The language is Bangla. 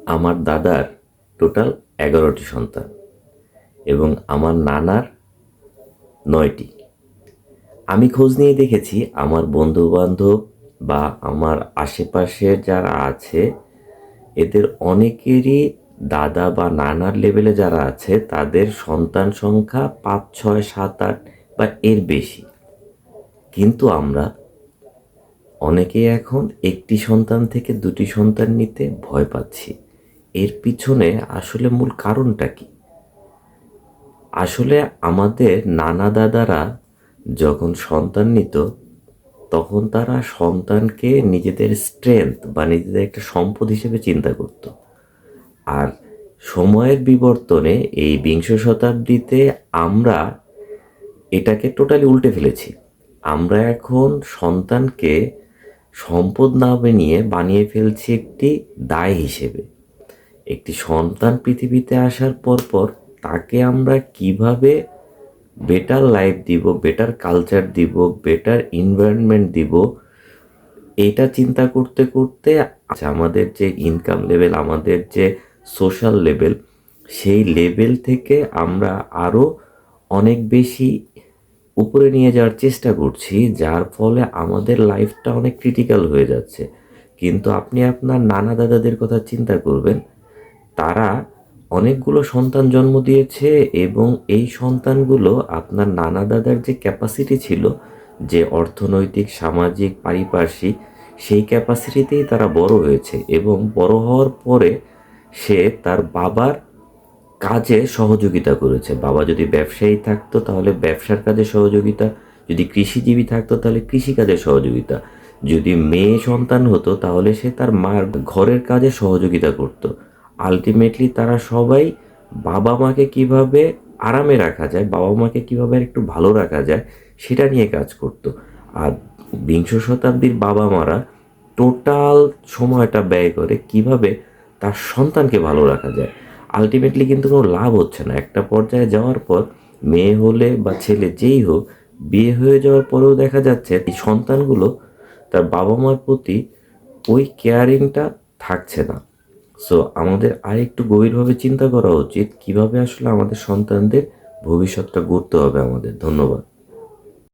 আমার দাদার টোটাল 11টি সন্তান এবং আমার নানার 9টি। আমি খোঁজ নিয়ে দেখেছি আমার বন্ধুবান্ধব বা আমার আশেপাশের যারা আছে এদের অনেকেরই দাদা বা নানার লেভেলে যারা আছে তাদের সন্তান সংখ্যা 5, 6, 7, 8 বা এর বেশি। কিন্তু আমরা অনেকেই এখন একটি সন্তান থেকে দুটি সন্তান নিতে ভয় পাচ্ছি। এর পিছনে আসলে মূল কারণটা কি? আসলে আমাদের নানা দাদারা যখন সন্তান নিত তখন তারা সন্তানকে নিজেদের স্ট্রেংথ বা নিজেদের একটা সম্পদ হিসেবে চিন্তা করত। আর সময়ের বিবর্তনে এই বিংশ শতাব্দীতে আমরা এটাকে টোটালি উল্টে ফেলেছি। আমরা এখন সন্তানকে সম্পদ না বানিয়ে ফেলছি একটি দায় হিসেবে। একটি সন্তান পৃথিবীতে আসার পর তাকে আমরা কিভাবে বেটার লাইফ দিব, বেটার কালচার দিব, বেটার এনভায়রনমেন্ট দিব, এটা চিন্তা করতে করতে আমাদের যে ইনকাম লেভেল, আমাদের যে সোশ্যাল লেভেল, সেই লেভেল থেকে আমরা আরও অনেক বেশি উপরে নিয়ে যাওয়ার চেষ্টা করছি, যার ফলে আমাদের লাইফটা অনেক ক্রিটিক্যাল হয়ে যাচ্ছে। কিন্তু আপনি আপনার নানা দাদাদের কথা চিন্তা করবেন, তারা অনেকগুলো সন্তান জন্ম দিয়েছে এবং এই সন্তানগুলো আপনার নানা দাদার যে ক্যাপাসিটি ছিল, যে অর্থনৈতিক, সামাজিক, পারিপার্শ্বিক, সেই ক্যাপাসিটিতেই তারা বড় হয়েছে এবং বড় হওয়ার পরে সে তার বাবার কাজে সহযোগিতা করেছে। বাবা যদি ব্যবসায়ী থাকতো তাহলে ব্যবসার কাজে সহযোগিতা, যদি কৃষিজীবী থাকতো তাহলে কৃষিকাজে সহযোগিতা, যদি মেয়ে সন্তান হতো তাহলে সে তার মার ঘরের কাজে সহযোগিতা করত। আলটিমেটলি তারা সবাই বাবা মাকে কিভাবে আরামে রাখা যায়, বাবা মাকে কিভাবে একটু ভালো রাখা যায় সেটা নিয়ে কাজ করত। আর বিংশ শতাব্দীর বাবা মারা টোটাল সময়টা ব্যয় করে কিভাবে তার সন্তানকে ভালো রাখা যায়। আলটিমেটলি কিন্তু কোনো লাভ হচ্ছে না। একটা পর্যায়ে যাওয়ার পর মেয়ে হলে বা ছেলে যেই হোক, বিয়ে হয়ে যাওয়ার পরেও দেখা যাচ্ছে এই সন্তানগুলো তার বাবা মার প্রতি ওই কেয়ারিংটা থাকছে না। সো আমাদের আর একটু গভীরভাবে চিন্তা করা উচিত কিভাবে আসলে আমাদের সন্তানদের ভবিষ্যৎটা গড়তে হবে আমাদের। ধন্যবাদ।